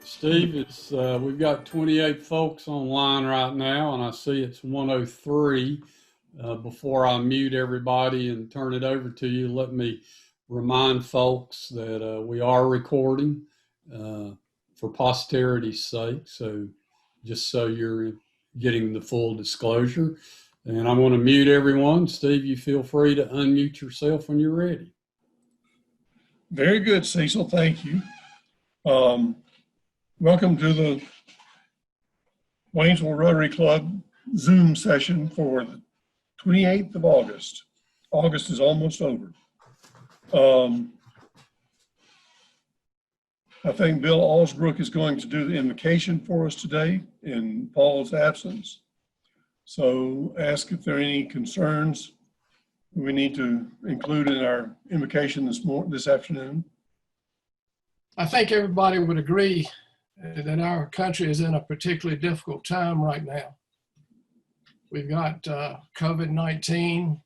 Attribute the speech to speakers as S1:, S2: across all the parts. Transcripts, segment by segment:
S1: Steve, it's we've got 28 folks online right now, and I see it's 103. Before I mute everybody and turn it over to you, let me remind folks that we are recording for posterity's sake. So just so you're getting the full disclosure. And I'm going to mute everyone. Steve, you feel free to unmute yourself when you're ready.
S2: Very good, Cecil. Thank you. Welcome to the Waynesville Rotary Club Zoom session for the 28th of August. August is almost over. I think Bill Alsbrook is going to do the invocation for us today in Paul's absence. So ask if there are any concerns we need to include in our invocation this afternoon.
S3: I think everybody would agree that our country is in a particularly difficult time right now. We've got COVID-19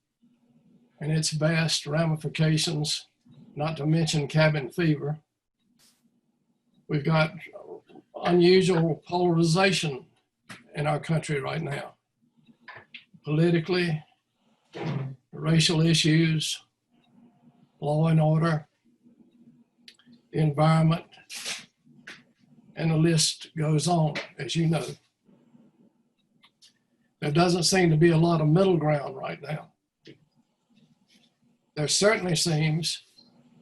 S3: and its vast ramifications, not to mention cabin fever. We've got unusual polarization in our country right now. Politically, racial issues, law and order, the environment, and the list goes on, as you know. There doesn't seem to be a lot of middle ground right now. There certainly seems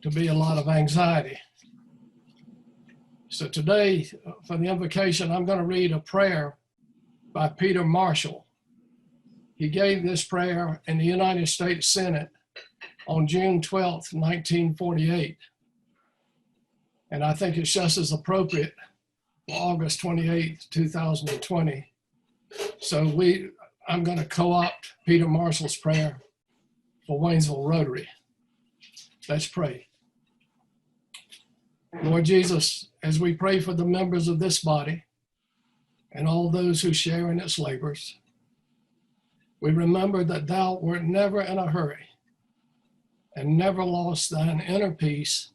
S3: to be a lot of anxiety. So today, for the invocation, I'm going to read a prayer by Peter Marshall. He gave this prayer in the United States Senate on June 12th, 1948. And I think it's just as appropriate for August 28th, 2020. So I'm going to co-opt Peter Marshall's prayer for Waynesville Rotary. Let's pray. Lord Jesus, as we pray for the members of this body and all those who share in its labors, we remember that thou wert never in a hurry and never lost thine inner peace,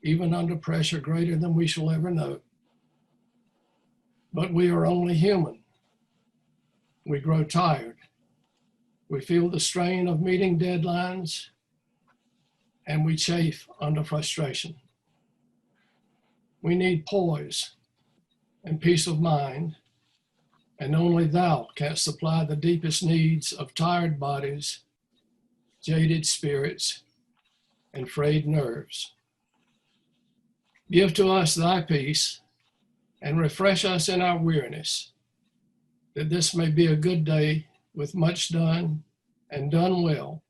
S3: even under pressure greater than we shall ever know. But we are only human. We grow tired. We feel the strain of meeting deadlines, and we chafe under frustration. We need poise and peace of mind, and only thou canst supply the deepest needs of tired bodies, jaded spirits, and frayed nerves. Give to us thy peace and refresh us in our weariness, that this may be a good day with much done and done well,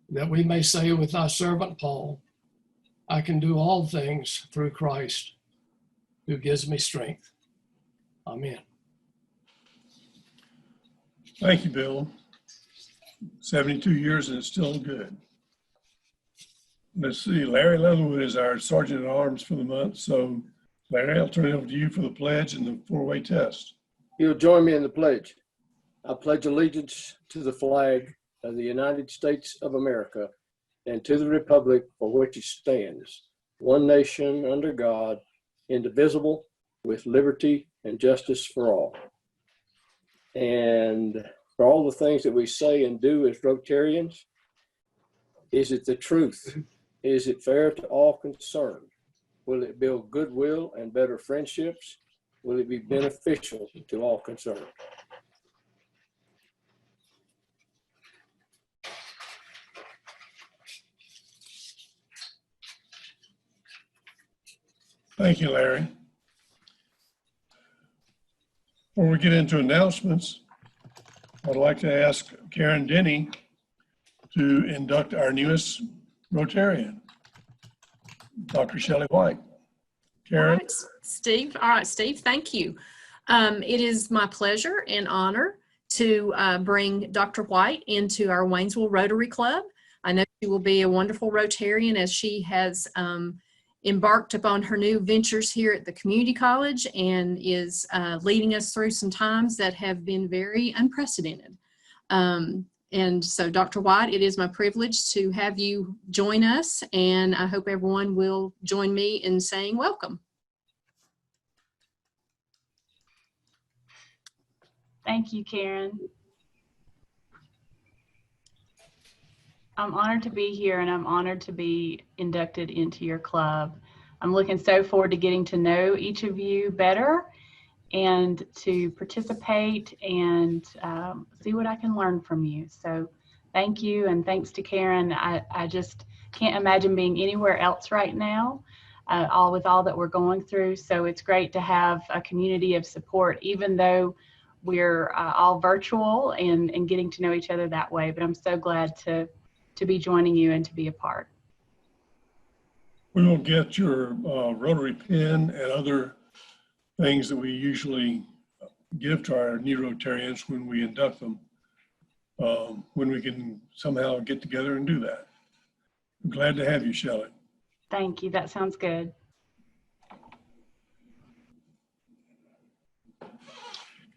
S3: that we may say with thy servant Paul, I can do all things through Christ who gives me strength. Amen.
S2: Thank you, Bill. 72 years and it's still good. Let's see, Larry Leatherwood is our Sergeant at Arms for the month. So Larry, I'll turn it over to you for the pledge and the four-way test.
S4: You'll join me in the pledge. I pledge allegiance to the flag of the United States of America and to the republic for which it stands, one nation under God, indivisible, with liberty and justice for all. And for all the things that we say and do as Rotarians, is it the truth? Is it fair to all concerned? Will it build goodwill and better friendships? Will it be beneficial to all concerned?
S2: Thank you, Larry. Before we get into announcements, I'd like to ask Karen Denny to induct our newest Rotarian, Dr. Shelley White. Karen.
S5: All right, Steve. All right, Steve, thank you. It is my pleasure and honor to bring Dr. White into our Waynesville Rotary Club. I know she will be a wonderful Rotarian as she has embarked upon her new ventures here at the community college and is leading us through some times that have been very unprecedented. And so, Dr. White, it is my privilege to have you join us, and I hope everyone will join me in saying welcome.
S6: Thank you, Karen. I'm honored to be here, and I'm honored to be inducted into your club. I'm looking so forward to getting to know each of you better and to participate and see what I can learn from you. So thank you, and thanks to Karen. I just can't imagine being anywhere else right now, with all that we're going through. So it's great to have a community of support, even though we're all virtual and getting to know each other that way. But I'm so glad to be joining you and to be a part.
S2: We will get your Rotary pin and other things that we usually give to our new Rotarians when we induct them, when we can somehow get together and do that. I'm glad to have you, Shelley.
S6: Thank you. That sounds good.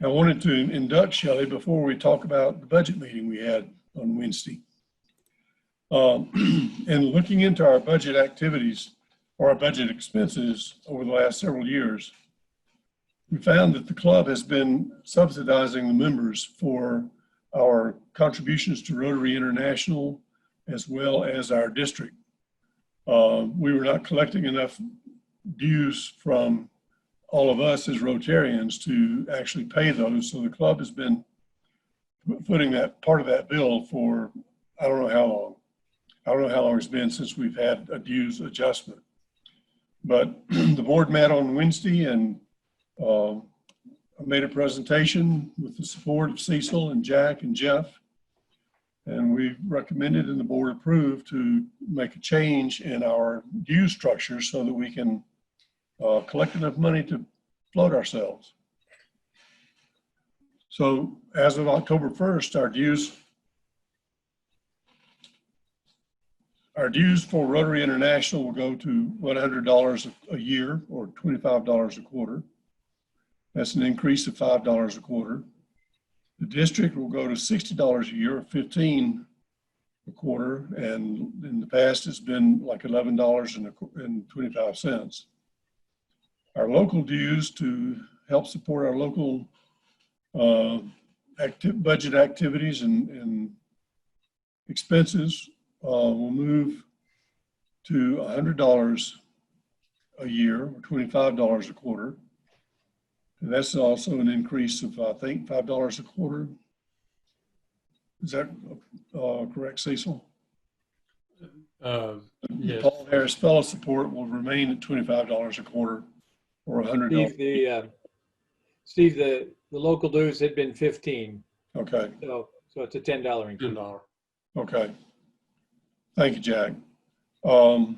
S2: I wanted to induct Shelley before we talk about the budget meeting we had on Wednesday. And looking into our budget activities or our budget expenses over the last several years, we found that the club has been subsidizing the members for our contributions to Rotary International as well as our district. We were not collecting enough dues from all of us as Rotarians to actually pay those. So the club has been footing that part of that bill for, I don't know how long. I don't know how long it's been since we've had a dues adjustment. But the board met on Wednesday and I made a presentation with the support of Cecil and Jack and Jeff. And we recommended and the board approved to make a change in our dues structure so that we can collect enough money to float ourselves. So as of October 1st, our dues for Rotary International will go to $100 a year or $25 a quarter. That's an increase of $5 a quarter. The district will go to $60 a year or $15 a quarter. And in the past, it's been like $11.25. Our local dues to help support our local budget activities and expenses will move to $100 a year or $25 a quarter. And that's also an increase of, I think, $5 a quarter. Is that correct, Cecil?
S1: Yes.
S2: Paul Harris Fellow support will remain at $25 a quarter or $100.
S7: Steve, the local dues had been 15.
S2: Okay.
S7: So it's a $10 increase.
S1: $10.
S2: Okay. Thank you, Jack. Paul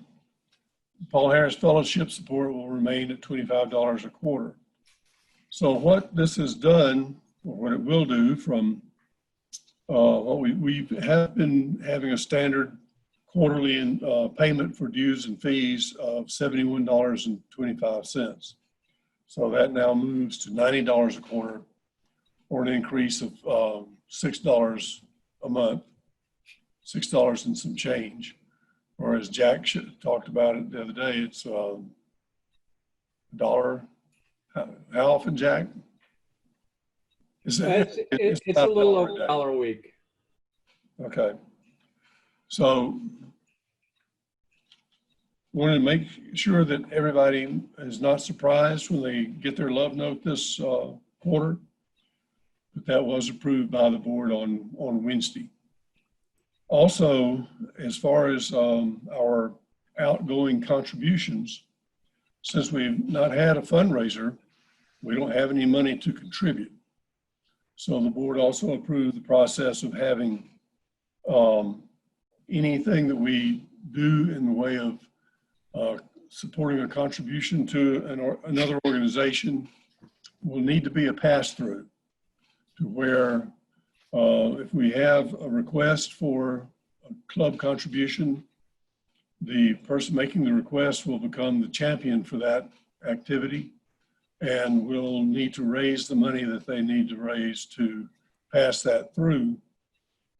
S2: Harris Fellowship support will remain at $25 a quarter. So what this has done, or what it will do from what we have been having a standard quarterly payment for dues and fees of $71.25. So that now moves to $90 a quarter, or an increase of $6 a month, $6 and some change. Or as Jack talked about it the other day, it's $1. How often, Jack?
S7: It's a little over $1 a week.
S2: Okay. So wanted to make sure that everybody is not surprised when they get their love note this quarter, but that was approved by the board on Wednesday. Also, as far as our outgoing contributions, since we've not had a fundraiser, we don't have any money to contribute. So the board also approved the process of having anything that we do in the way of supporting a contribution to another organization will need to be a pass-through, to where if we have a request for a club contribution, the person making the request will become the champion for that activity and will need to raise the money that they need to raise to pass that through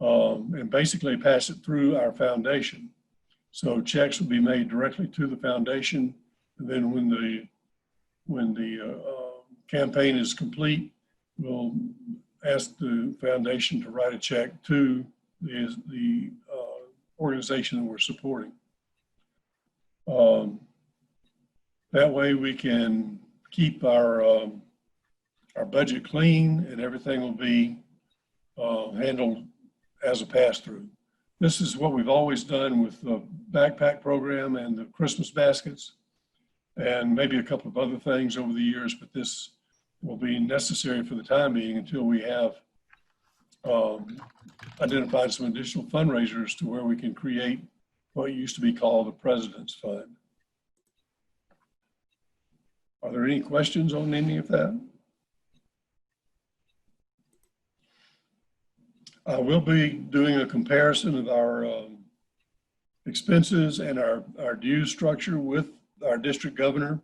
S2: and basically pass it through our foundation. So checks will be made directly to the foundation. And then when the campaign is complete, we'll ask the foundation to write a check to the organization that we're supporting. That way we can keep our budget clean and everything will be handled as a pass-through. This is what we've always done with the backpack program and the Christmas baskets, and maybe a couple of other things over the years, but this will be necessary for the time being until we have identified some additional fundraisers to where we can create what used to be called the President's Fund. Are there any questions on any of that? I will be doing a comparison of our expenses and our dues structure with our district governor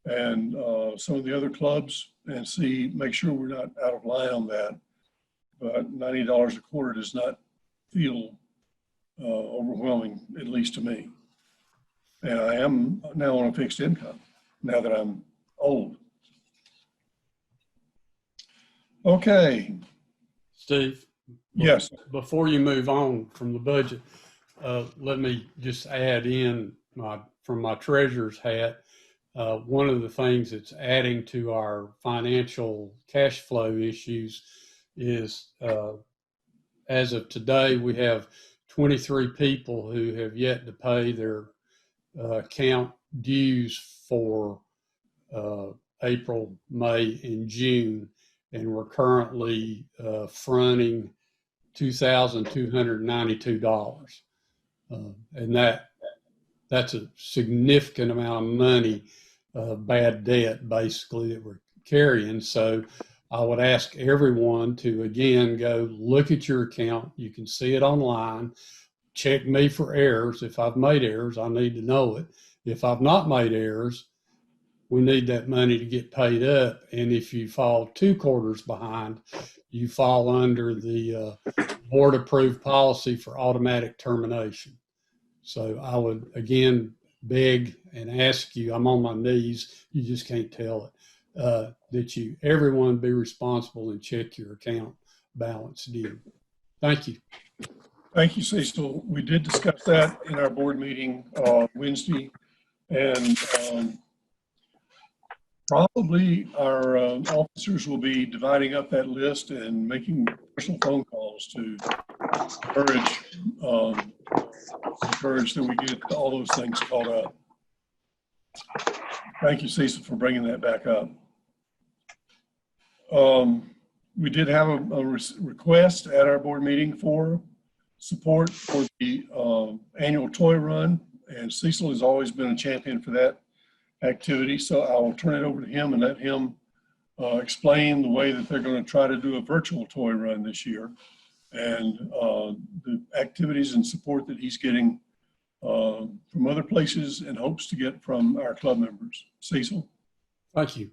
S2: and some of the other clubs and make sure we're not out of line on that. But $90 a quarter does not feel overwhelming, at least to me. And I am now on a fixed income, now that I'm old. Okay.
S1: Steve?
S2: Yes.
S1: Before you move on from the budget, let me just add in from my treasurer's hat, one of the things that's adding to our financial cash flow issues is, as of today, we have 23 people who have yet to pay their account dues for April, May, and June, and we're currently fronting $2,292, and that's a significant amount of money, bad debt basically that we're carrying. So I would ask everyone to again go look at your account. You can see it online. Check me for errors. If I've made errors, I need to know it. If I've not made errors, we need that money to get paid up. And if you fall 2 quarters behind, you fall under the board approved policy for automatic termination. So I would again beg and ask you, I'm on my knees, you just can't tell it, that everyone be responsible and check your account balance due. Thank you.
S2: Thank you, Cecil. We did discuss that in our board meeting Wednesday, and probably our officers will be dividing up that list and making personal phone calls to encourage that we get all those things caught up. Thank you, Cecil, for bringing that back up. We did have a request at our board meeting for support for the annual toy run, and Cecil has always been a champion for that activity. So I will turn it over to him and let him explain the way that they're going to try to do a virtual toy run this year, and the activities and support that he's getting from other places and hopes to get from our club members. Cecil.
S1: Thank you.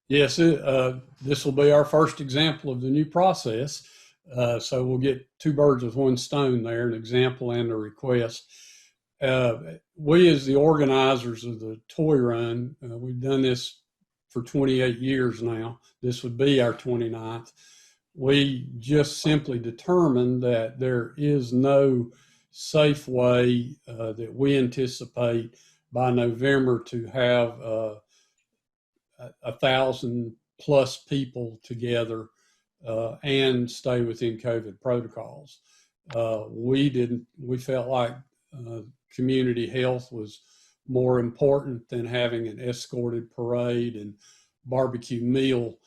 S1: Yes, this will be our first example of the new process. So we'll get 2 birds with 1 stone there, an example and a request. We as the organizers of the toy run, we've done this for 28 years now. This would be our 29th. We just simply determined that there is no safe way that we anticipate by November to have 1,000+ people together and stay within COVID protocols. We felt like community health was more important than having an escorted parade and barbecue meal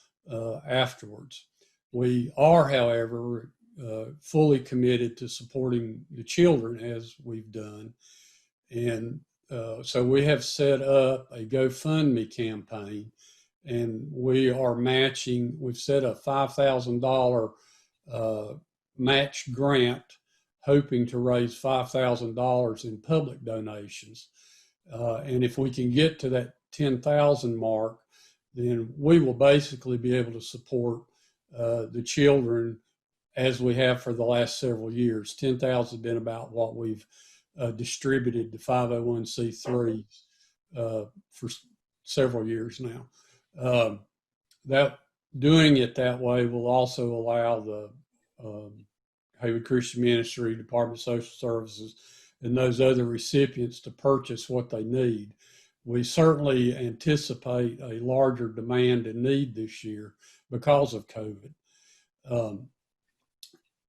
S1: afterwards. We are, however, fully committed to supporting the children as we've done. And so we have set up a GoFundMe campaign, and we are matching, we've set a $5,000 match grant, hoping to raise $5,000 in public donations. And if we can get to that 10,000 mark, then we will basically be able to support the children as we have for the last several years. 10,000 has been about what we've distributed to 501c3s for several years now. That doing it that way will also allow the Haywood Christian Ministry, Department of Social Services, and those other recipients to purchase what they need. We certainly anticipate a larger demand and need this year because of COVID.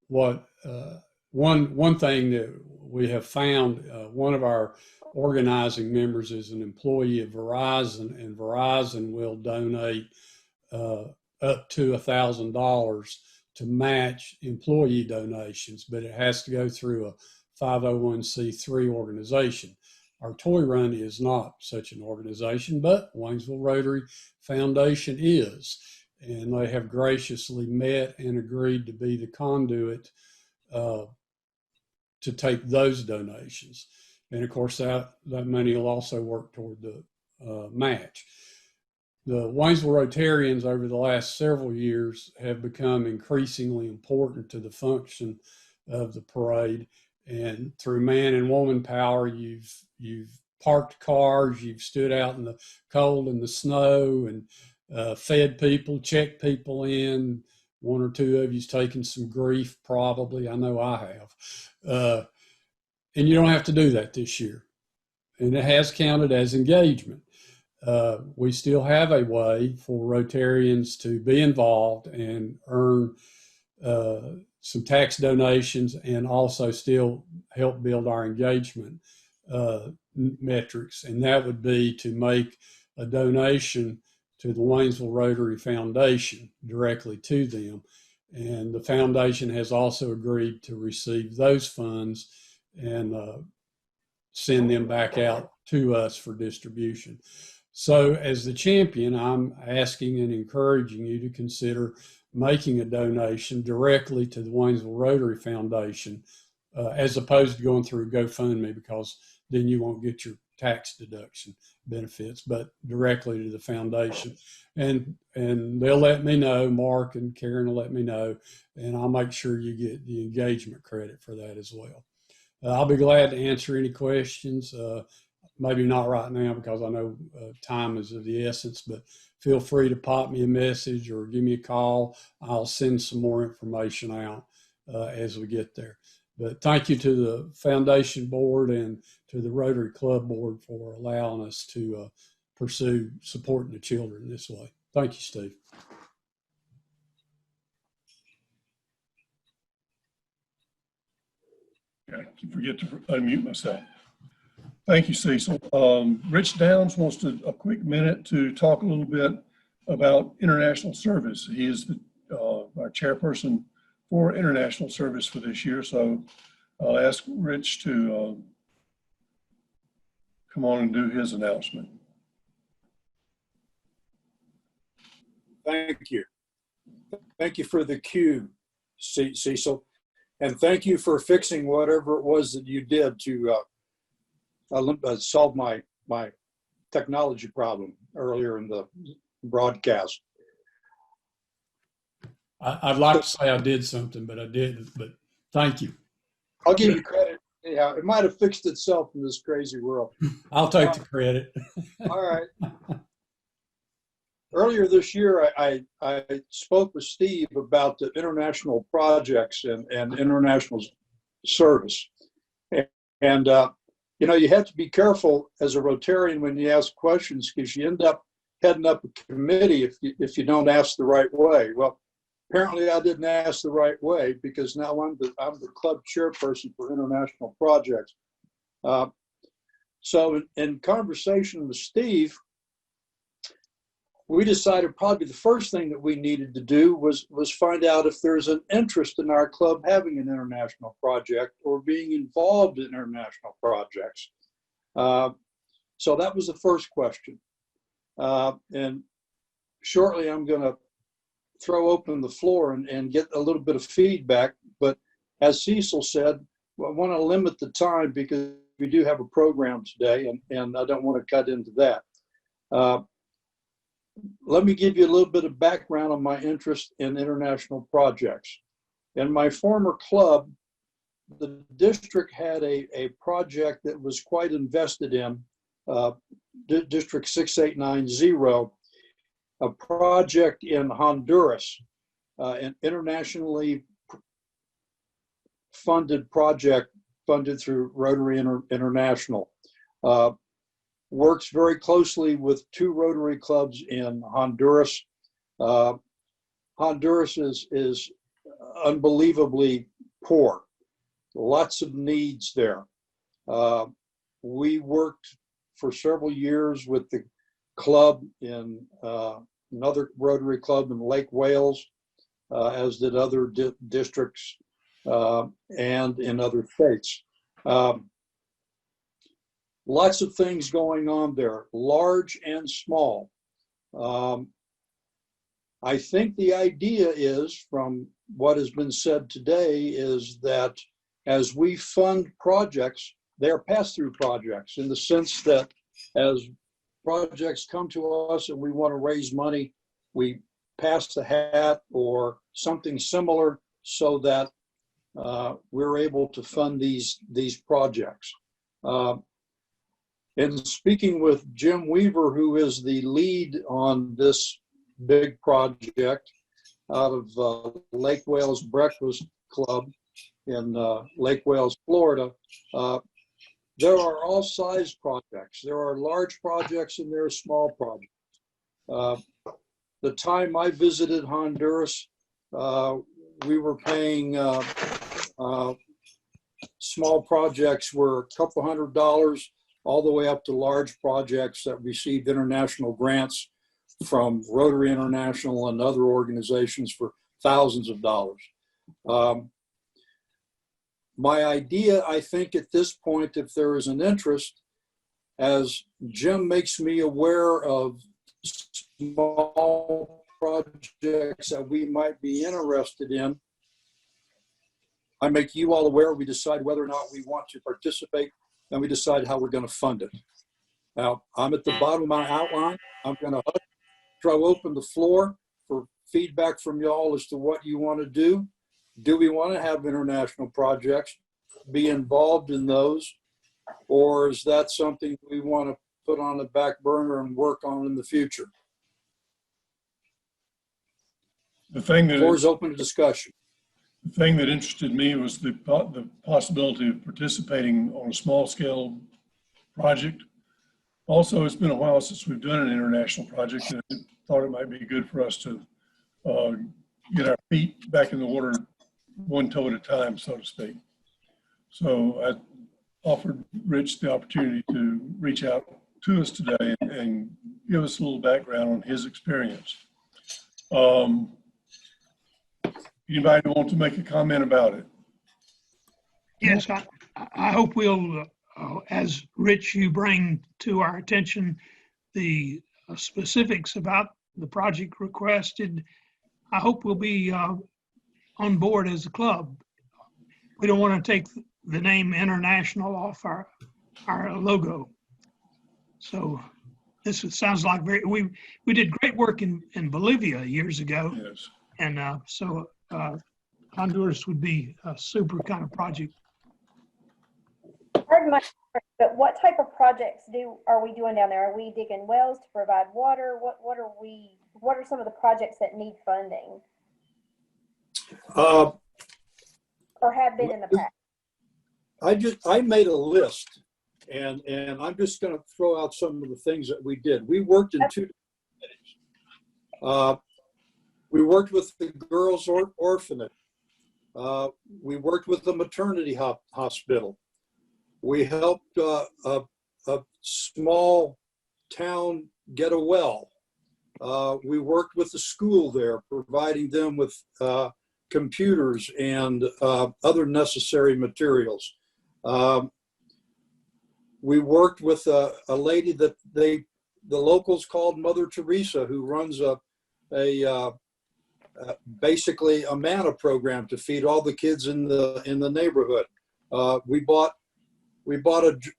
S1: One thing that we have found, one of our organizing members is an employee of Verizon, and Verizon will donate up to $1,000 to match employee donations, but it has to go through a 501c3 organization. Our toy run is not such an organization, but Waynesville Rotary Foundation is, and they have graciously met and agreed to be the conduit to take those donations. And of course, that money will also work toward the match. The Waynesville Rotarians over the last several years have become increasingly important to the function of the parade. And through man and woman power, you've parked cars, you've stood out in the cold and the snow and fed people, checked people in. One or two of you's taken some grief, probably. I know I have. And you don't have to do that this year. And it has counted as engagement. We still have a way for Rotarians to be involved and earn some tax donations and also still help build our engagement metrics. And that would be to make a donation to the Waynesville Rotary Foundation directly to them. And the foundation has also agreed to receive those funds and send them back out to us for distribution. So as the champion, I'm asking and encouraging you to consider making a donation directly to the Waynesville Rotary Foundation, as opposed to going through GoFundMe, because then you won't get your tax deduction benefits, but directly to the foundation. And they'll let me know, Mark and Karen will let me know, and I'll make sure you get the engagement credit for that as well. I'll be glad to answer any questions. Maybe not right now because I know time is of the essence, but feel free to pop me a message or give me a call. I'll send some more information out as we get there. But thank you to the Foundation Board and to the Rotary Club Board for allowing us to pursue supporting the children this way. Thank you, Steve.
S2: Yeah, I forget to unmute myself. Thank you, Cecil. Rich Downs wants a quick minute to talk a little bit about international service. He is our chairperson for international service for this year. So I'll ask Rich to come on and do his announcement.
S8: Thank you. Thank you for the cue, Cecil. And thank you for fixing whatever it was that you did to solve my technology problem earlier in the broadcast.
S1: I'd like to say I did something, but I didn't. But thank you.
S8: I'll give you credit. Yeah, it might have fixed itself in this crazy world.
S1: I'll take the credit.
S8: All right. Earlier this year, I spoke with Steve about the international projects and international service. And you know, you have to be careful as a Rotarian when you ask questions, because you end up heading up a committee if you don't ask the right way. Well, apparently I didn't ask the right way, because now I'm the club chairperson for international projects. So in conversation with Steve, we decided probably the first thing that we needed to do was find out if there's an interest in our club having an international project or being involved in international projects. So that was the first question. And shortly I'm going to throw open the floor and get a little bit of feedback. But as Cecil said, I want to limit the time because we do have a program today, and I don't want to cut into that. Let me give you a little bit of background on my interest in international projects. In my former club, the district had a project that was quite invested in, District 6890, a project in Honduras, an internationally funded project funded through Rotary International. Works very closely with 2 Rotary clubs in Honduras. Honduras is unbelievably poor. Lots of needs there. We worked for several years with the club in another Rotary club in Lake Wales, as did other districts and in other states. Lots of things going on there, large and small. I think the idea is, from what has been said today, is that as we fund projects, they are pass-through projects in the sense that as projects come to us and we want to raise money, we pass the hat or something similar so that we're able to fund these projects. In speaking with Jim Weaver, who is the lead on this big project out of Lake Wales Breakfast Club in Lake Wales, Florida, there are all size projects. There are large projects and there are small projects. The time I visited Honduras, we were paying small projects were a couple $100 all the way up to large projects that received international grants from Rotary International and other organizations for thousands of dollars. My idea, I think at this point, if there is an interest, as Jim makes me aware of small projects that we might be interested in, I make you all aware, we decide whether or not we want to participate, and we decide how we're going to fund it. Now, I'm at the bottom of my outline. I'm going to throw open the floor for feedback from y'all as to what you want to do. Do we want to have international projects, be involved in those, or is that something we want to put on the back burner and work on in the future?
S2: The thing that
S8: Floor is open to discussion.
S2: The thing that interested me was the possibility of participating on a small scale project. Also, it's been a while since we've done an international project, and I thought it might be good for us to get our feet back in the water, one toe at a time, so to speak. So I offered Rich the opportunity to reach out to us today and give us a little background on his experience. Anybody want to make a comment about it?
S9: Yes, I hope we'll, as Rich, you bring to our attention the specifics about the project requested. I hope we'll be on board as a club. We don't want to take the name international off our logo. So this sounds like we did great work in Bolivia years ago.
S2: Yes.
S9: And so Honduras would be a super kind of project.
S10: Pardon my question, but what type of projects are we doing down there? Are we digging wells to provide water? What are some of the projects that need funding? Or have been in the past?
S8: I made a list, and I'm just going to throw out some of the things that we did. We worked in 2 cities. We worked with the girls' orphanage. We worked with the maternity hospital. We helped a small town get a well. We worked with the school there, providing them with computers and other necessary materials. We worked with a lady that the locals called Mother Teresa, who runs basically a manna program to feed all the kids in the neighborhood. We bought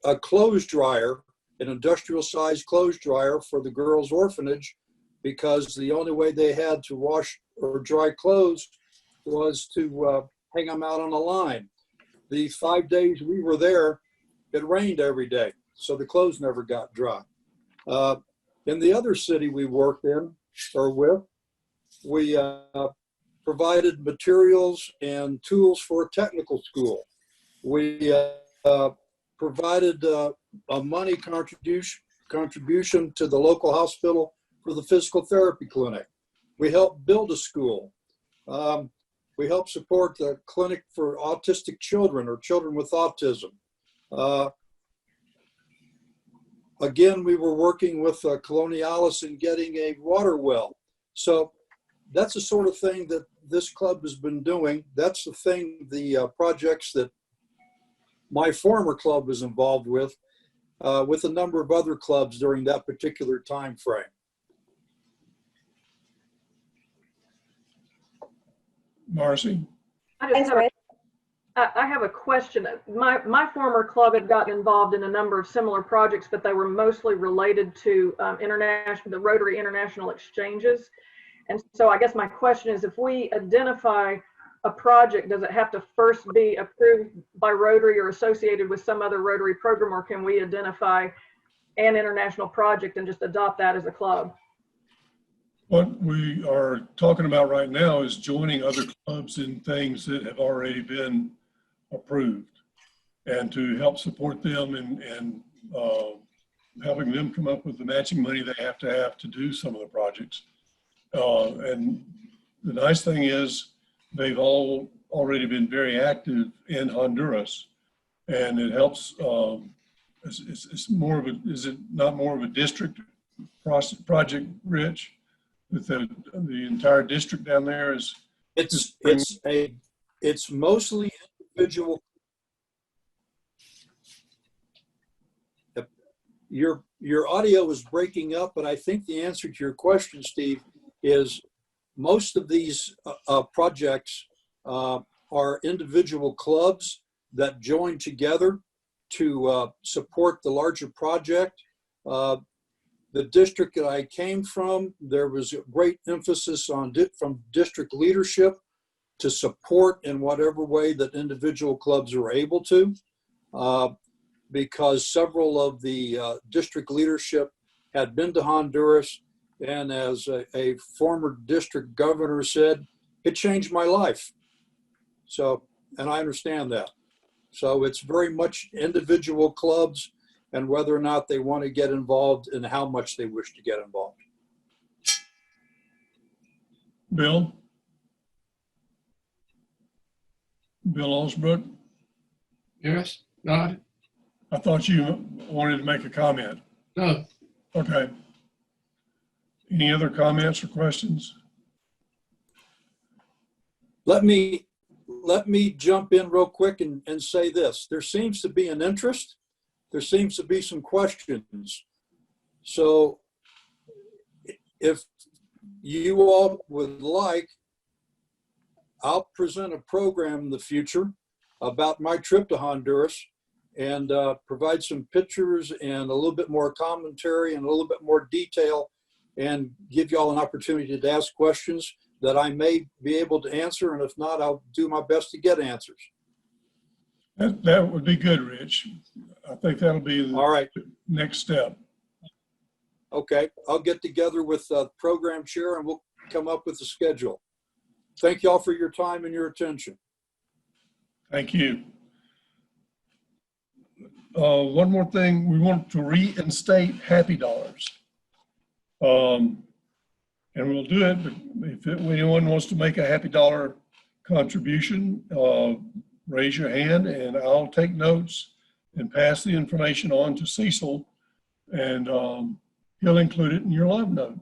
S8: a clothes dryer, an industrial sized clothes dryer for the girls' orphanage, because the only way they had to wash or dry clothes was to hang them out on a line. The 5 days we were there, it rained every day, so the clothes never got dry. In the other city we worked in, or with. We provided materials and tools for a technical school. We provided a money contribution to the local hospital for the physical therapy clinic. We helped build a school. We helped support the clinic for autistic children or children with autism. Again, we were working with Colonialis in getting a water well. So that's the sort of thing that this club has been doing. That's the thing, the projects that my former club was involved with a number of other clubs during that particular time frame.
S2: Marcy?
S10: Thanks, Rich.
S11: I have a question. My former club had gotten involved in a number of similar projects, but they were mostly related to the Rotary International Exchanges. And so I guess my question is, if we identify a project, does it have to first be approved by Rotary or associated with some other Rotary program, or can we identify an international project and just adopt that as a club?
S2: What we are talking about right now is joining other clubs in things that have already been approved, and to help support them and helping them come up with the matching money they have to do some of the projects. And the nice thing is they've all already been very active in Honduras, and it helps. It's more of a, is it not more of a district project, Rich? With the entire district down there is.
S8: It's mostly individual. Your audio is breaking up, but I think the answer to your question, Steve, is most of these projects are individual clubs that join together to support the larger project. The district that I came from, there was a great emphasis on from district leadership to support in whatever way that individual clubs are able to, because several of the district leadership had been to Honduras, and as a former district governor said, it changed my life. So, and I understand that. So it's very much individual clubs and whether or not they want to get involved and how much they wish to get involved.
S2: Bill? Bill Osbrook?
S3: Yes, no,
S2: I thought you wanted to make a comment.
S3: no.
S2: Okay. Any other comments or questions?
S8: Let me jump in real quick and say this. There seems to be an interest. There seems to be some questions. So if you all would like, I'll present a program in the future about my trip to Honduras and provide some pictures and a little bit more commentary and a little bit more detail and give you all an opportunity to ask questions that I may be able to answer. And if not, I'll do my best to get answers.
S2: That would be good, Rich. I think that'll be the
S8: all right.
S2: Next step.
S8: Okay, I'll get together with the program chair and we'll come up with a schedule. Thank you all for your time and your attention.
S2: Thank you. One more thing, we want to reinstate Happy Dollars. And we'll do it, but if anyone wants to make a Happy Dollar contribution, raise your hand and I'll take notes and pass the information on to Cecil, and he'll include it in your love note.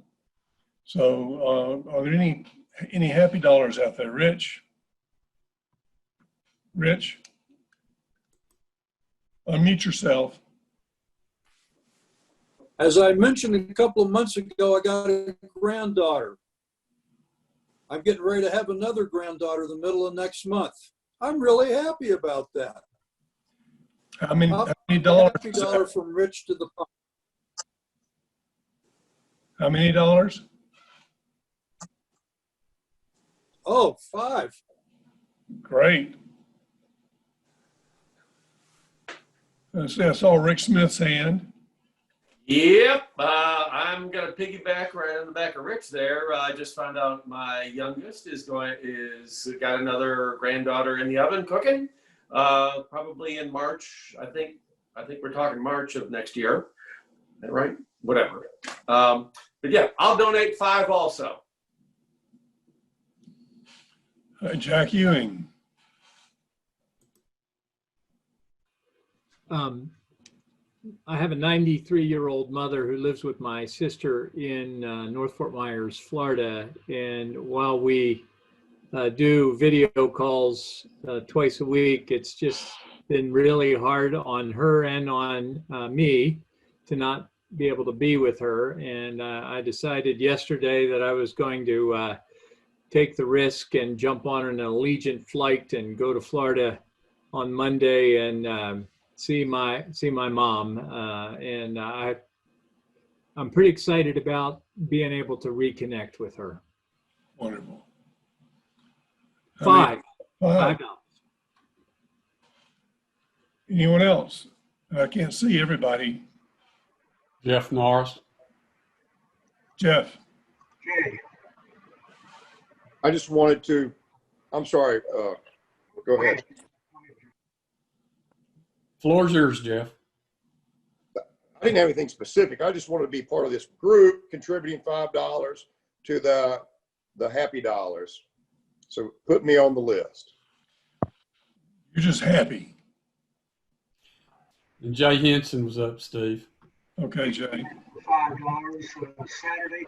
S2: So are there any Happy Dollars out there? Rich? Rich? Unmute yourself.
S8: As I mentioned a couple of months ago, I got a granddaughter. I'm getting ready to have another granddaughter the middle of next month. I'm really happy about that.
S2: How many dollars?
S8: Happy dollar from Rich to the pop.
S2: How many dollars?
S8: Oh, 5.
S2: Great. I saw Rick Smith's hand.
S12: Yep, I'm gonna piggyback right on the back of Rich there. I just found out my youngest is got another granddaughter in the oven cooking. Probably in March. I think we're talking March of next year. Is that right? Whatever. But yeah, I'll donate 5 also.
S2: Jack Ewing.
S7: I have a 93-year-old mother who lives with my sister in North Fort Myers, Florida. And while we do video calls twice a week, it's just been really hard on her and on me to not be able to be with her. And I decided yesterday that I was going to take the risk and jump on an Allegiant flight and go to Florida on Monday and see my mom, and I'm pretty excited about being able to reconnect with her.
S2: Wonderful.
S7: $5.
S2: Anyone else? I can't see everybody.
S1: Jeff Norris.
S2: Jeff.
S13: Okay. I just wanted to, I'm sorry, go ahead.
S1: Floor's yours, Jeff.
S13: I didn't have anything specific. I just wanted to be part of this group contributing $5 to the Happy Dollars. So put me on the list.
S2: You're just happy.
S1: And Jay Henson was up, Steve.
S2: Okay, Jay.
S9: $5 Saturday.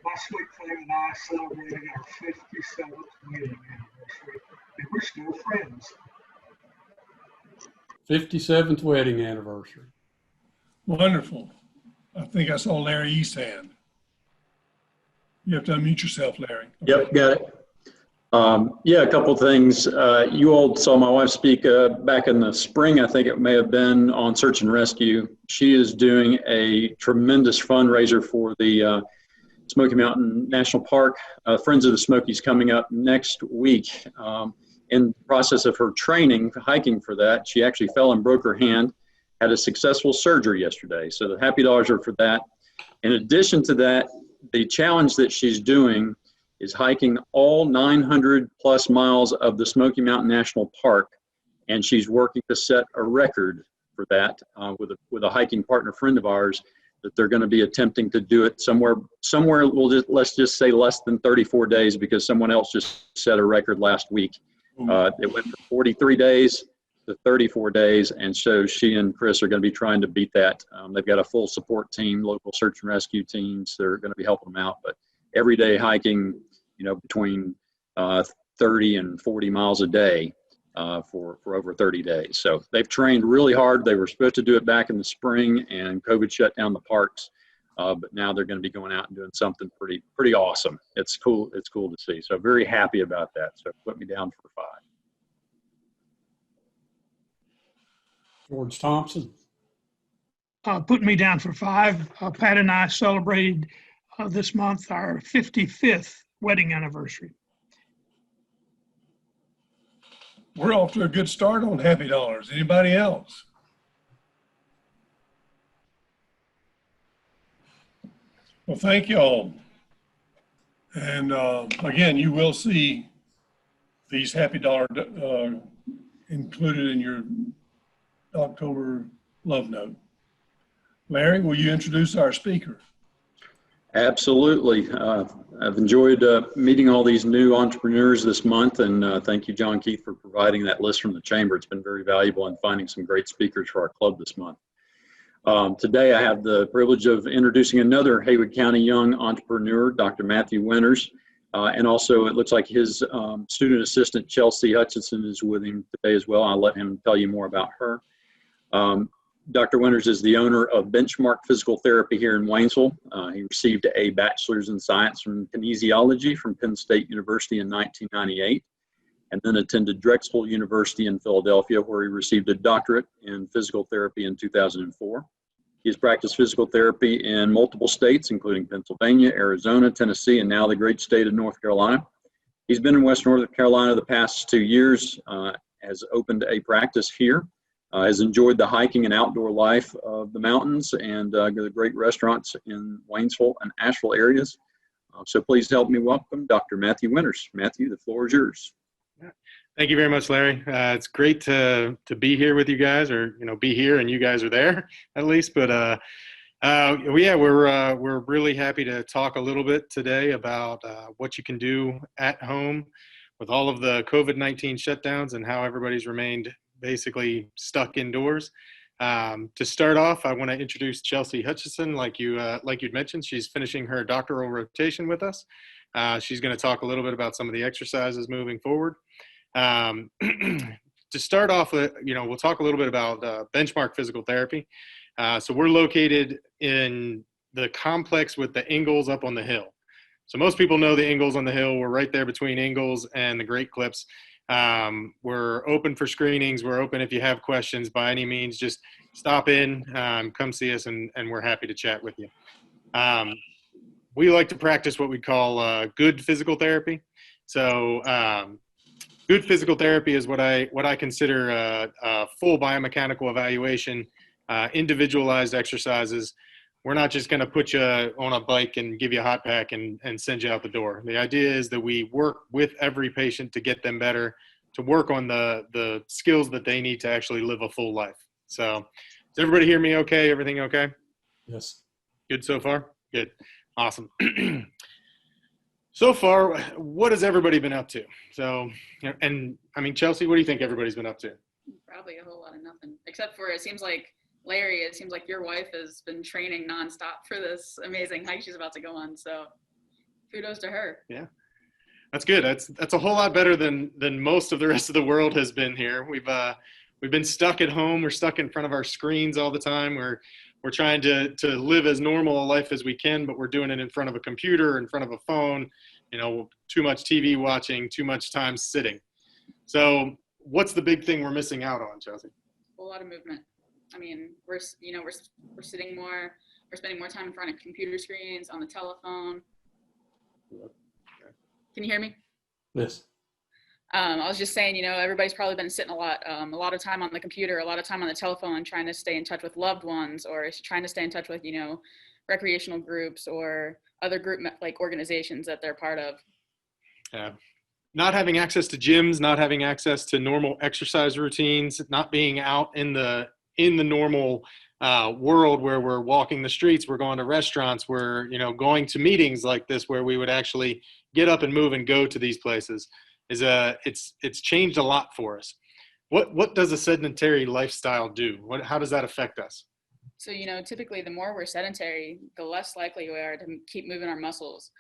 S9: My sweet friend and I celebrated our 57th wedding anniversary, and we're still friends.
S1: 57th wedding anniversary.
S2: Wonderful. I think I saw Larry Easthand. You have to unmute yourself, Larry. Okay.
S14: Yep, got it. Yeah, a couple things. You all saw my wife speak back in the spring, I think it may have been, on search and rescue. She is doing a tremendous fundraiser for the Smoky Mountain National Park. Friends of the Smokies coming up next week. In the process of her training, hiking for that, she actually fell and broke her hand, had a successful surgery yesterday. So the Happy Dollars are for that. In addition to that, the challenge that she's doing is hiking all 900 plus miles of the Smoky Mountain National Park. And she's working to set a record for that with a hiking partner friend of ours, that they're going to be attempting to do it somewhere let's just say less than 34 days, because someone else just set a record last week. It went from 43 days to 34 days, and so she and Chris are going to be trying to beat that. They've got a full support team, local search and rescue teams. They're going to be helping them out, but every day hiking, between 30 and 40 miles a day for over 30 days. So they've trained really hard. They were supposed to do it back in the spring, and COVID shut down the parks. But now they're going to be going out and doing something pretty awesome. It's cool. It's cool to see. So very happy about that. So put me down for 5.
S1: George Thompson.
S9: Put me down for 5. Pat and I celebrated this month our 55th wedding anniversary.
S2: We're off to a good start on Happy Dollars. Anybody else? Well, thank you all. And again, you will see these Happy Dollar included in your October love note. Larry, will you introduce our speaker?
S14: Absolutely. I've enjoyed meeting all these new entrepreneurs this month, and thank you, John Keith, for providing that list from the Chamber. It's been very valuable in finding some great speakers for our club this month. Today, I have the privilege of introducing another Haywood County young entrepreneur, Dr. Matthew Winters, and also it looks like his student assistant, Chelsea Hutchinson, is with him today as well. I'll let him tell you more about her. Dr. Winters is the owner of Benchmark Physical Therapy here in Waynesville. He received a bachelor's in science from kinesiology from Penn State University in 1998, and then attended Drexel University in Philadelphia, where he received a doctorate in physical therapy in 2004. He has practiced physical therapy in multiple states, including Pennsylvania, Arizona, Tennessee, and now the great state of North Carolina. He's been in West North Carolina the past 2 years, has opened a practice here. has enjoyed the hiking and outdoor life of the mountains and the great restaurants in Waynesville and Asheville areas. So please help me welcome Dr. Matthew Winters. Matthew, the floor is yours.
S15: Thank you very much, Larry. It's great to be here with you guys, or be here and you guys are there at least. But yeah, we're really happy to talk a little bit today about what you can do at home with all of the COVID-19 shutdowns and how everybody's remained basically stuck indoors. To start off, I want to introduce Chelsea Hutchison. Like you'd mentioned, she's finishing her doctoral rotation with us. She's going to talk a little bit about some of the exercises moving forward. To start off with, we'll talk a little bit about benchmark physical therapy. So we're located in the complex with the Ingalls up on the hill. So most people know the Ingalls on the hill. We're right there between Ingalls and the Great Clips. We're open for screenings. We're open if you have questions by any means. Just stop in, come see us, and we're happy to chat with you. We like to practice what we call good physical therapy. So good physical therapy is what I consider a full biomechanical evaluation, individualized exercises. We're not just going to put you on a bike and give you a hot pack and send you out the door. The idea is that we work with every patient to get them better, to work on the skills that they need to actually live a full life. So does everybody hear me okay? Everything okay?
S1: Yes.
S15: Good so far? Good. Awesome. So far, what has everybody been up to? So, and I mean, Chelsea, what do you think everybody's been up to?
S16: Probably a whole lot of nothing, except for it seems like Larry, it seems like your wife has been training nonstop for this amazing hike she's about to go on. So kudos to her.
S15: Yeah, that's good. That's a whole lot better than most of the rest of the world has been here. We've been stuck at home. We're stuck in front of our screens all the time. We're trying to live as normal a life as we can, but we're doing it in front of a computer, in front of a phone, too much TV watching, too much time sitting. So what's the big thing we're missing out on, Chelsea?
S16: A whole lot of movement. I mean, we're sitting more, we're spending more time in front of computer screens, on the telephone. Can you hear me?
S1: Yes.
S16: I was just saying, everybody's probably been sitting a lot of time on the computer, a lot of time on the telephone, trying to stay in touch with loved ones, or trying to stay in touch with, recreational groups or other group like organizations that they're part of.
S15: Yeah. Not having access to gyms, not having access to normal exercise routines, not being out in the normal world where we're walking the streets, we're going to restaurants, we're going to meetings like this where we would actually get up and move and go to these places. It's changed a lot for us. What does a sedentary lifestyle do? How does that affect us?
S16: So typically the more we're sedentary, the less likely we are to keep moving our muscles.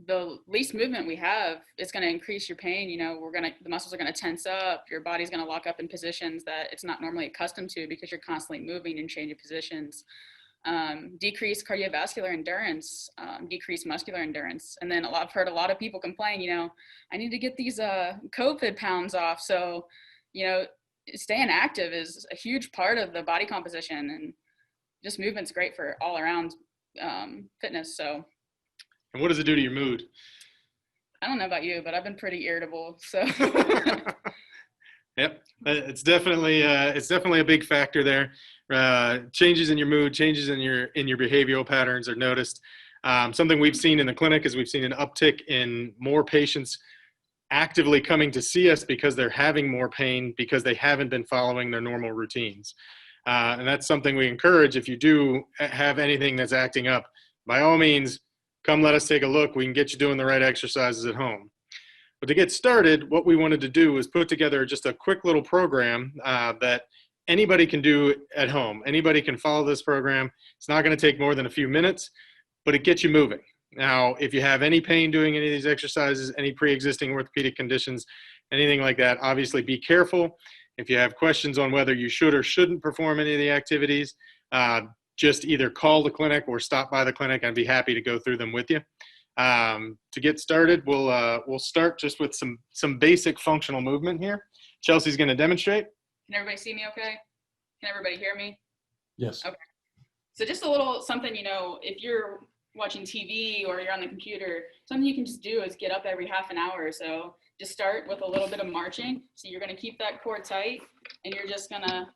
S16: The least movement we have, it's going to increase your pain. The muscles are going to tense up. Your body's going to lock up in positions that it's not normally accustomed to because you're constantly moving and changing positions. Decrease cardiovascular endurance, decrease muscular endurance. And then I've heard a lot of people complain, I need to get these COVID pounds off. So, staying active is a huge part of the body composition, and just movement's great for all around fitness. So.
S15: And what does it do to your mood?
S16: I don't know about you, but I've been pretty irritable. So.
S15: Yep, it's definitely a big factor there. Changes in your mood, changes in your behavioral patterns are noticed. Something we've seen in the clinic is we've seen an uptick in more patients actively coming to see us because they're having more pain because they haven't been following their normal routines. And that's something we encourage. If you do have anything that's acting up, by all means, come let us take a look. We can get you doing the right exercises at home. But to get started, what we wanted to do was put together just a quick little program that anybody can do at home. Anybody can follow this program. It's not going to take more than a few minutes, but it gets you moving. Now, if you have any pain doing any of these exercises, any pre-existing orthopedic conditions, anything like that, obviously be careful. If you have questions on whether you should or shouldn't perform any of the activities, just either call the clinic or stop by the clinic. I'd be happy to go through them with you. To get started, we'll start just with some basic functional movement here. Chelsea's going to demonstrate.
S16: Can everybody see me okay? Can everybody hear me?
S1: Yes.
S16: Okay. So just a little something, if you're watching TV or you're on the computer, something you can just do is get up every half an hour or so. Just start with a little bit of marching. So you're going to keep that core tight, and you're just going to,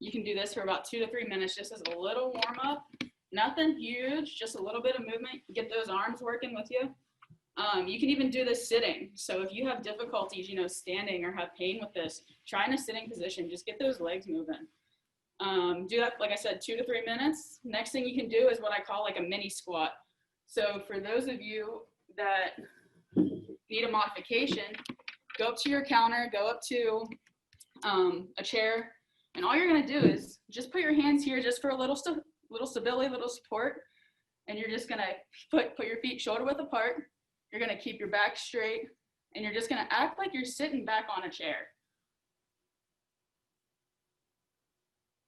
S16: you can do this for about 2 to 3 minutes just as a little warm up. Nothing huge, just a little bit of movement. Get those arms working with you. You can even do this sitting. So if you have difficulties, you know, standing or have pain with this, try in a sitting position. Just get those legs moving. Do that, like I said, 2 to 3 minutes. Next thing you can do is what I call like a mini squat. So for those of you that need a modification, go up to your counter, go up to a chair, and all you're gonna do is just put your hands here just for a little stability, little support, and you're just gonna put your feet shoulder width apart. You're gonna keep your back straight, and you're just gonna act like you're sitting back on a chair.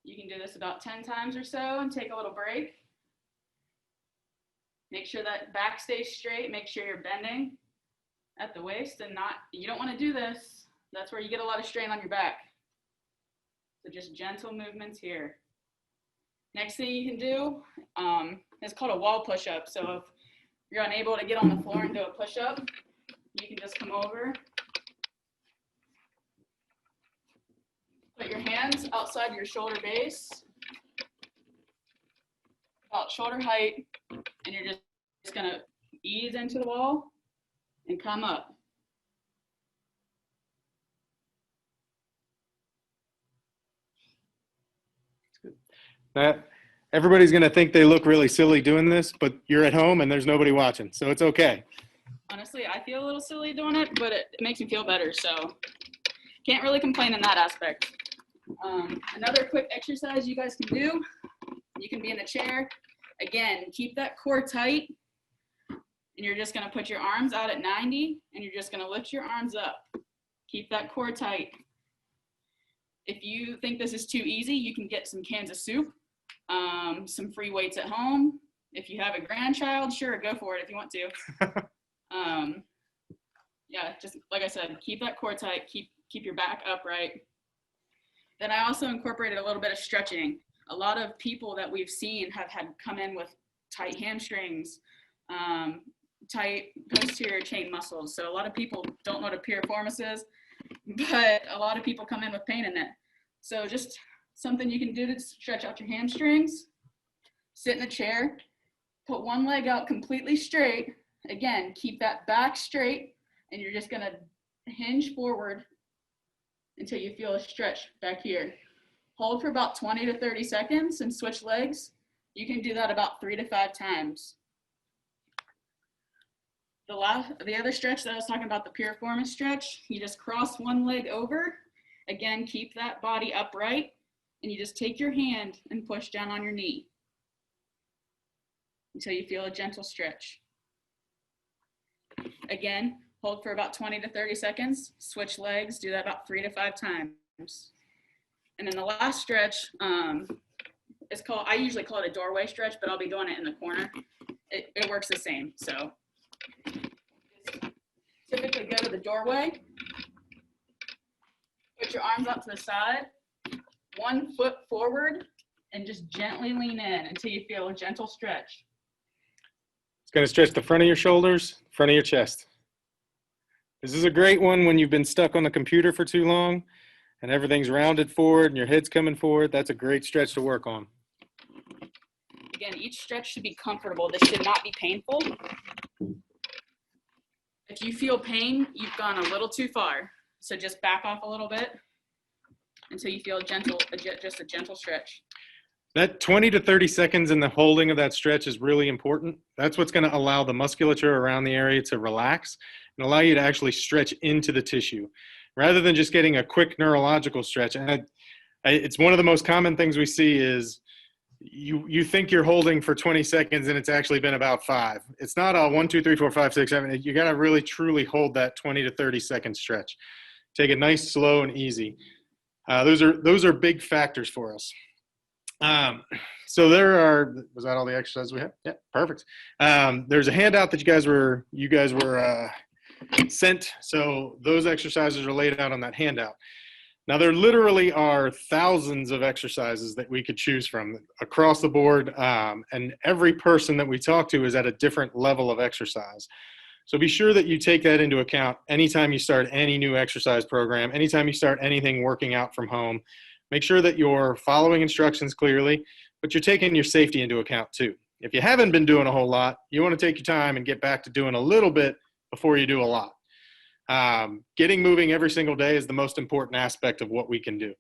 S16: You can do this about 10 times or so and take a little break. Make sure that back stays straight. Make sure you're bending at the waist and not, you don't want to do this. That's where you get a lot of strain on your back. So just gentle movements here. Next thing you can do is called a wall push-up. So if you're unable to get on the floor and do a push-up, you can just come over. Put your hands outside your shoulder base, about shoulder height, and you're just gonna ease into the wall and come up.
S15: That everybody's gonna think they look really silly doing this, but you're at home and there's nobody watching, so it's okay.
S16: Honestly, I feel a little silly doing it, but it makes me feel better, so can't really complain in that aspect. Another quick exercise you guys can do, you can be in a chair. Again, keep that core tight, and you're just gonna put your arms out at 90, and you're just gonna lift your arms up. Keep that core tight. If you think this is too easy, you can get some cans of soup, some free weights at home. If you have a grandchild, sure, go for it if you want to. Yeah, just like I said, keep that core tight, keep your back upright. Then I also incorporated a little bit of stretching. A lot of people that we've seen have had come in with tight hamstrings, tight posterior chain muscles. So a lot of people don't know what a piriformis is, but a lot of people come in with pain in it. So just something you can do to stretch out your hamstrings. Sit in a chair, put one leg out completely straight. Again, keep that back straight, and you're just gonna hinge forward until you feel a stretch back here. Hold for about 20 to 30 seconds and switch legs. You can do that about 3 to 5 times. The other stretch that I was talking about, the piriformis stretch, you just cross one leg over. Again, keep that body upright, and you just take your hand and push down on your knee until you feel a gentle stretch. Again, hold for about 20 to 30 seconds, switch legs, do that about 3 to 5 times. And then the last stretch is called, I usually call it a doorway stretch, but I'll be doing it in the corner. It works the same. So typically go to the doorway, put your arms out to the side, 1 foot forward, and just gently lean in until you feel a gentle stretch.
S15: It's gonna stretch the front of your shoulders, front of your chest. This is a great one when you've been stuck on the computer for too long and everything's rounded forward and your head's coming forward. That's a great stretch to work on.
S16: Again, each stretch should be comfortable. This should not be painful. If you feel pain, you've gone a little too far. So just back off a little bit until you feel just a gentle stretch.
S15: That 20 to 30 seconds in the holding of that stretch is really important. That's what's going to allow the musculature around the area to relax and allow you to actually stretch into the tissue rather than just getting a quick neurological stretch. And it's one of the most common things we see is you think you're holding for 20 seconds and it's actually been about 5. It's not a 1, 2, 3, 4, 5, 6, 7. You got to really truly hold that 20 to 30 second stretch. Take it nice, slow, and easy. Those are big factors for us. So was that all the exercises we had? Yeah, perfect. There's a handout that you guys were sent. So those exercises are laid out on that handout. Now, there literally are thousands of exercises that we could choose from across the board, and every person that we talk to is at a different level of exercise. So be sure that you take that into account anytime you start any new exercise program, anytime you start anything working out from home. Make sure that you're following instructions clearly, but you're taking your safety into account too. If you haven't been doing a whole lot, you want to take your time and get back to doing a little bit before you do a lot. Getting moving every single day is the most important aspect of what we can do.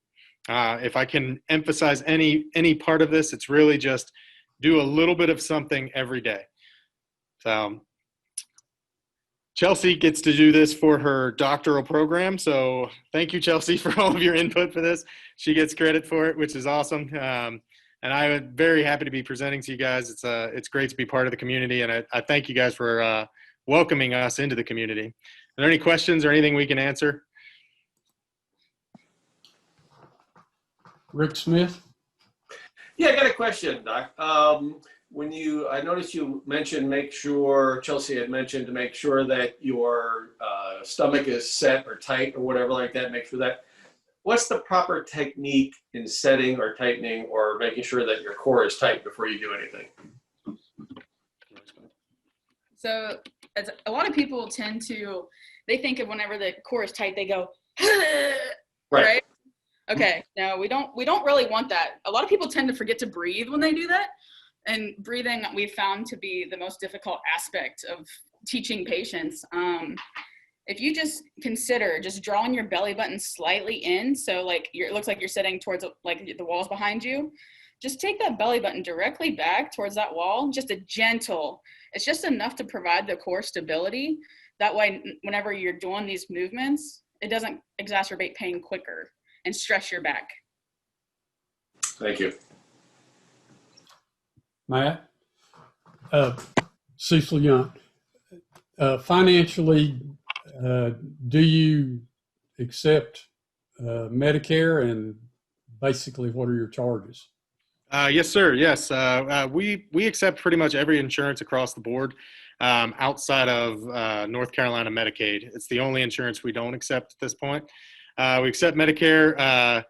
S15: If I can emphasize any part of this, it's really just do a little bit of something every day. So Chelsea gets to do this for her doctoral program. So thank you, Chelsea, for all of your input for this. She gets credit for it, which is awesome. And I'm very happy to be presenting to you guys. It's great to be part of the community. And I thank you guys for welcoming us into the community. Are there any questions or anything we can answer?
S1: Rick Smith?
S12: Yeah, I got a question, Doc. I noticed you mentioned Chelsea had mentioned to make sure that your stomach is set or tight or whatever like that, make sure that, what's the proper technique in setting or tightening or making sure that your core is tight before you do anything?
S16: So as a lot of people they think of whenever the core is tight, they go, right? Okay, no, we don't really want that. A lot of people tend to forget to breathe when they do that. And breathing, we've found to be the most difficult aspect of teaching patients. If you just consider just drawing your belly button slightly in, so like it looks like you're sitting towards like the walls behind you, just take that belly button directly back towards that wall, just it's just enough to provide the core stability. That way, whenever you're doing these movements, it doesn't exacerbate pain quicker and stress your back.
S12: Thank you.
S1: Matt? Cecil Young. Financially, do you accept Medicare, and basically what are your charges?
S15: Yes, sir. Yes. We accept pretty much every insurance across the board outside of North Carolina Medicaid. It's the only insurance we don't accept at this point. We accept Medicare.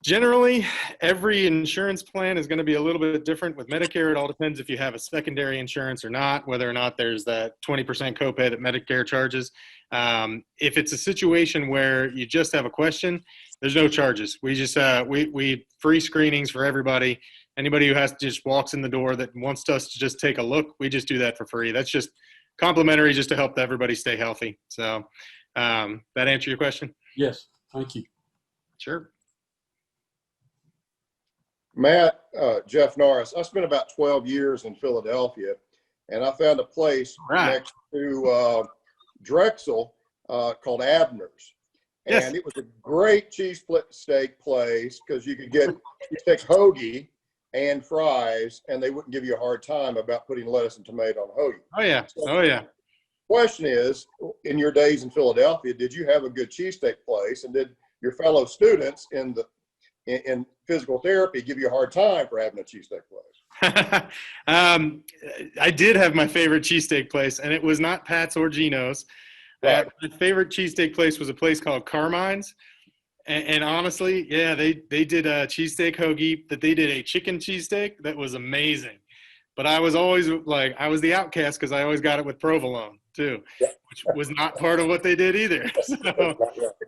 S15: Generally, every insurance plan is going to be a little bit different. With Medicare, it all depends if you have a secondary insurance or not, whether or not there's that 20% copay that Medicare charges. If it's a situation where you just have a question, there's no charges. We just we free screenings for everybody. Anybody who just walks in the door that wants us to just take a look, we just do that for free. That's just complimentary, just to help everybody stay healthy. So that answer your question?
S1: Yes, thank you.
S15: Sure.
S13: Matt, Jeff Norris, I spent about 12 years in Philadelphia, and I found a place next to Drexel called Abner's.
S15: Yes.
S13: And it was a great cheesesteak place because you could get cheesesteak hoagie and fries, and they wouldn't give you a hard time about putting lettuce and tomato on hoagie.
S15: Oh, yeah.
S13: So,
S15: oh, yeah.
S13: Question is, in your days in Philadelphia, did you have a good cheesesteak place, and did your fellow students in physical therapy give you a hard time for having a cheesesteak place?
S15: I did have my favorite cheesesteak place, and it was not Pat's or Gino's.
S13: Right.
S15: My favorite cheesesteak place was a place called Carmine's. And honestly, yeah, they did a cheesesteak hoagie, but they did a chicken cheesesteak that was amazing. But I was always I was the outcast because I always got it with provolone too, which was not part of what they did either. So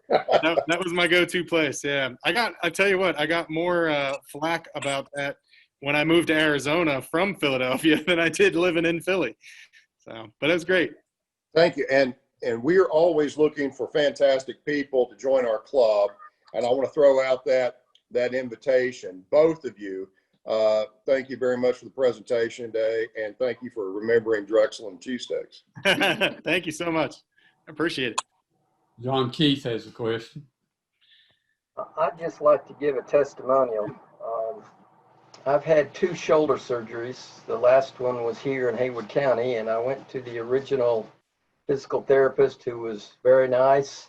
S15: that was my go-to place. Yeah, I tell you what, I got more flack about that when I moved to Arizona from Philadelphia than I did living in Philly. So, but it was great.
S13: Thank you. And we are always looking for fantastic people to join our club. And I want to throw out that invitation, both of you. Thank you very much for the presentation today, and thank you for remembering Drexel and cheesesteaks.
S15: Thank you so much. I appreciate it.
S1: John Keith has a question.
S17: I'd just like to give a testimonial. I've had 2 shoulder surgeries. The last one was here in Haywood County, and I went to the original physical therapist who was very nice,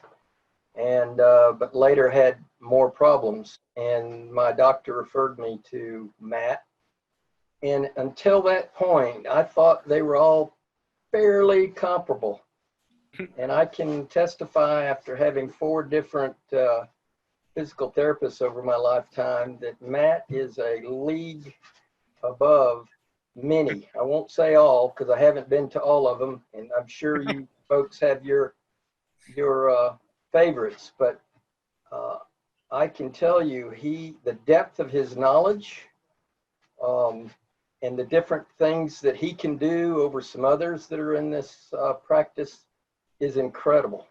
S17: and but later had more problems, and my doctor referred me to Matt. And until that point, I thought they were all fairly comparable. And I can testify after having 4 different physical therapists over my lifetime that Matt is a league above many. I won't say all because I haven't been to all of them, and I'm sure you folks have your favorites, but I can tell you the depth of his knowledge and the different things that he can do over some others that are in this practice is incredible.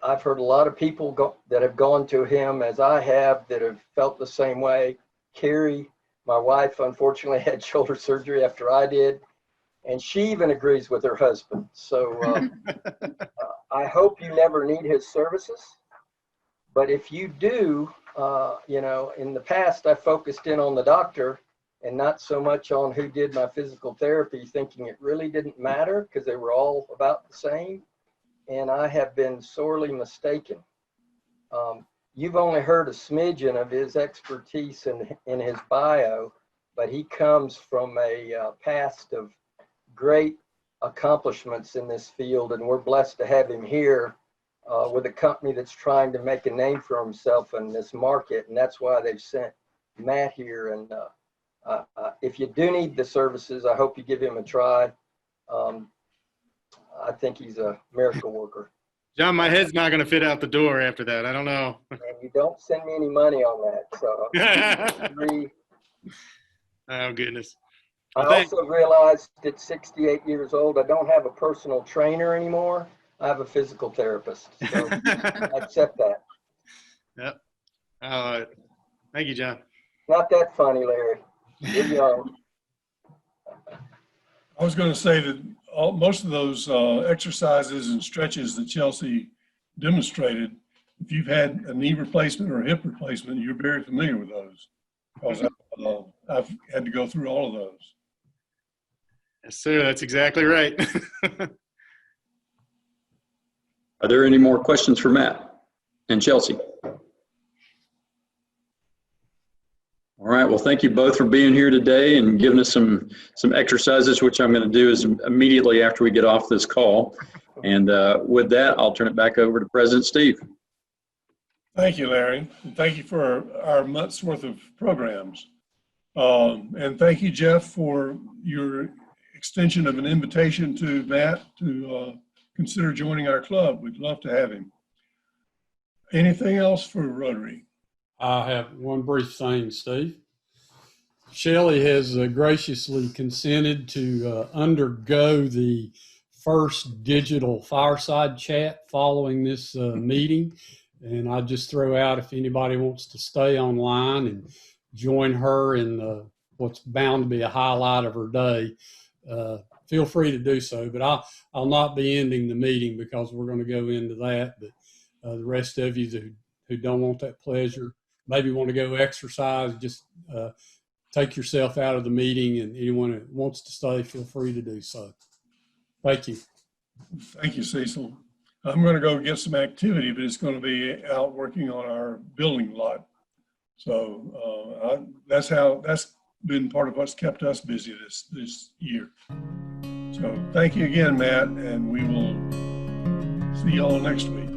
S17: I've heard a lot of people that have gone to him as I have that have felt the same way. Carrie, my wife, unfortunately had shoulder surgery after I did, and she even agrees with her husband. So I hope you never need his services. But if you do, you know, in the past, I focused in on the doctor and not so much on who did my physical therapy, thinking it really didn't matter because they were all about the same. And I have been sorely mistaken. You've only heard a smidgen of his expertise in his bio, but he comes from a past of great accomplishments in this field, and we're blessed to have him here with a company that's trying to make a name for himself in this market, and that's why they've sent Matt here. And if you do need the services, I hope you give him a try. I think he's a miracle worker.
S15: John, my head's not going to fit out the door after that. I don't know.
S17: And you don't send me any money on that. So
S15: oh, goodness.
S17: I also realized at 68 years old, I don't have a personal trainer anymore. I have a physical therapist. So I accept that.
S15: Yep. Thank you, John.
S17: Not that funny, Larry. You're young.
S2: I was going to say that most of those exercises and stretches that Chelsea demonstrated, if you've had a knee replacement or a hip replacement, you're very familiar with those, because I've had to go through all of those.
S15: Yes, sir. That's exactly right.
S14: Are there any more questions for Matt and Chelsea? All right, well, thank you both for being here today and giving us some exercises, which I'm going to do is immediately after we get off this call. And with that, I'll turn it back over to President Steve.
S2: Thank you, Larry. And thank you for our month's worth of programs. And thank you, Jeff, for your extension of an invitation to Matt to consider joining our club. We'd love to have him. Anything else for Rotary?
S1: I have one brief thing, Steve. Shelley has graciously consented to undergo the first digital fireside chat following this meeting. And I just throw out if anybody wants to stay online and join her in what's bound to be a highlight of her day, feel free to do so. But I'll not be ending the meeting because we're going to go into that. But the rest of you who don't want that pleasure, maybe want to go exercise, just take yourself out of the meeting, and anyone who wants to stay, feel free to do so. Thank you.
S2: Thank you, Cecil. I'm going to go get some activity, but it's going to be out working on our building lot. So that's been part of what's kept us busy this year. So thank you again, Matt, and we will see y'all next week.